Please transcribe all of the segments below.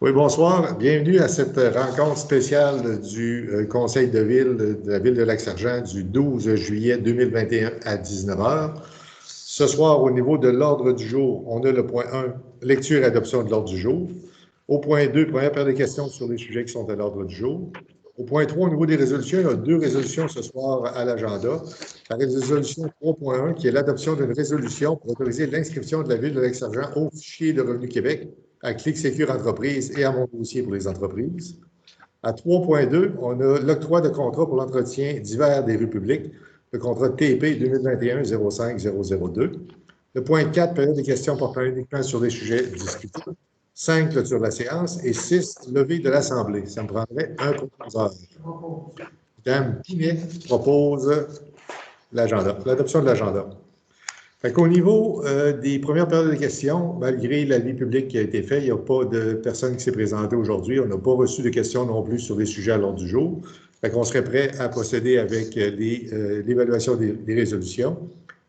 Oui, bonsoir. Bienvenue à cette rencontre spéciale du Conseil de ville de la ville de Lac-Sargent du 12 juillet 2021 à 19 heures. Ce soir, au niveau de l'ordre du jour, on a le point 1, lecture et adoption de l'ordre du jour. Au point 2, première paire de questions sur les sujets qui sont à l'ordre du jour. Au point 3, au niveau des résolutions, il y a 2 résolutions ce soir à l'agenda. La résolution 3.1, qui est l'adoption d'une résolution pour autoriser l'inscription de la ville de Lac-Sargent au fichier de Revenu Québec à Clic Sécure Entreprises et à Mon Dossier pour les entreprises. À 3.2, on a l'octroi de contrat pour l'entretien divers des rues publiques, le contrat TP 2021-05-002. Le point 4, période des questions portant uniquement sur des sujets discutés. 5, clôture de la séance. Et 6, levée de l'Assemblée. Ça me prendrait un proposeur. Mme Pinet propose l'adoption de l'agenda. Au niveau des premières périodes de questions, malgré l'avis public qui a été fait, il n'y a pas de personne qui s'est présentée aujourd'hui. On n'a pas reçu de questions non plus sur les sujets à l'ordre du jour. On serait prêt à procéder avec l'évaluation des résolutions,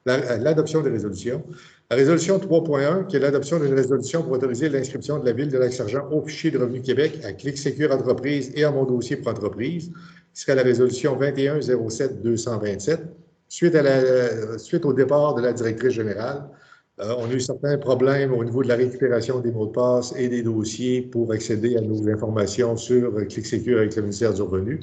l'adoption des résolutions. La résolution 3.1, qui est l'adoption d'une résolution pour autoriser l'inscription de la ville de Lac-Sargent au fichier de Revenu Québec à Clic Sécure Entreprise et à Mon Dossier pour entreprise, qui serait la résolution 21-07-227. Suite au départ de la directrice générale, on a eu certains problèmes au niveau de la récupération des mots de passe et des dossiers pour accéder à nos informations sur ClickSecure avec le ministère du Revenu.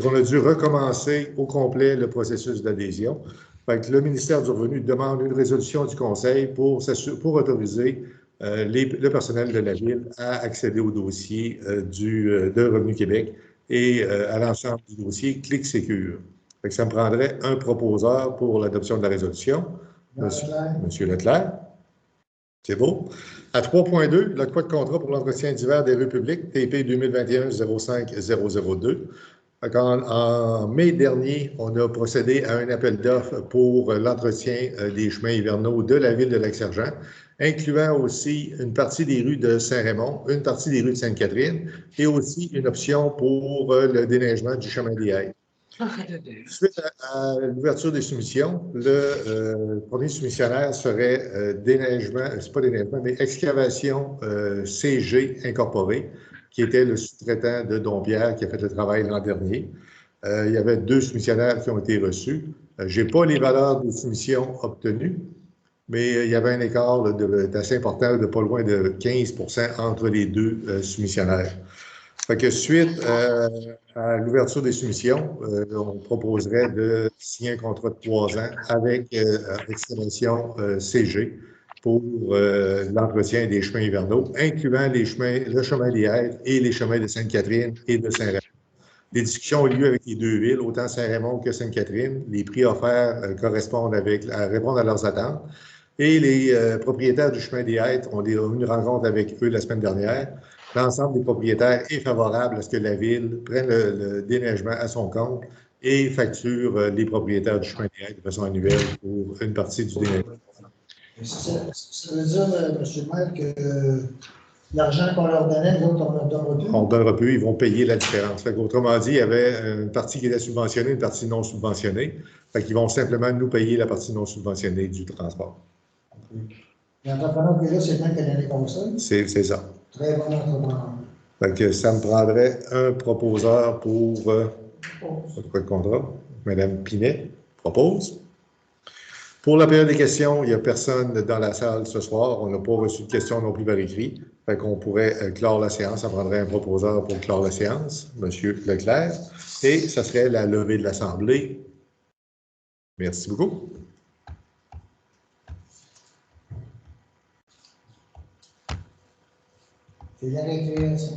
On a dû recommencer au complet le processus d'adhésion. Le ministère du Revenu demande une résolution du Conseil pour autoriser le personnel de la Ville à accéder au dossier de Revenu Québec et à l'ensemble du dossier ClickSecure. Ça me prendrait un proposeur pour l'adoption de la résolution. Monsieur Leclerc. C'est beau. À 3.2, l'octroi de contrat pour l'entretien divers des rues publiques, TP 2021-05-002. En mai dernier, on a procédé à un appel d'offres pour l'entretien des chemins hivernaux de la ville de Lac-Sargent, incluant aussi une partie des rues de Saint-Raymond, une partie des rues de Sainte-Catherine et aussi une option pour le déneigement du chemin des Haies. Suite à l'ouverture des soumissions, le premier soumissionnaire serait déneigement, c'est pas déneigement, mais excavation CG Incorporée, qui était le sous-traitant de Dompierre qui a fait le travail l'an dernier. Il y avait 2 soumissionnaires qui ont été reçus. Je n'ai pas les valeurs des soumissions obtenues, mais il y avait un écart d'assez important, de pas loin de 15% entre les 2 soumissionnaires. Suite à l'ouverture des soumissions, on proposerait de signer un contrat de 3 ans avec exclamation CG pour l'entretien des chemins hivernaux, incluant le chemin des Haies et les chemins de Sainte-Catherine et de Saint-Raymond. Des discussions ont eu lieu avec les 2 villes, autant Saint-Raymond que Sainte-Catherine. Les prix offerts correspondent répondent à leurs attentes. Et les propriétaires du chemin des Haies, on a eu une rencontre avec eux la semaine dernière. L'ensemble des propriétaires est favorable à ce que la Ville prenne le déneigement à son compte et facture les propriétaires du chemin des Haies de façon annuelle pour une partie du déneigement. Ça veut dire, M. le maire, que l'argent qu'on leur donnait, nous autres, on leur donnera plus? On ne donnera plus, ils vont payer la différence. Autrement dit, il y avait une partie qui était subventionnée, une partie non subventionnée. Ils vont simplement nous payer la partie non subventionnée du transport. L'entrepreneur qui est là, c'est le même que l'année passée? C'est ça. Très bon entrepreneur. Ça me prendrait un proposeur pour le contrat. Mme Pinet propose. Pour la période des questions, il n'y a personne dans la salle ce soir. On n'a pas reçu de questions non plus par écrit. On pourrait clore la séance. Ça prendrait un proposeur pour clore la séance, M. Leclerc. Et ça serait la levée de l'Assemblée. Merci beaucoup. C'est la récréation.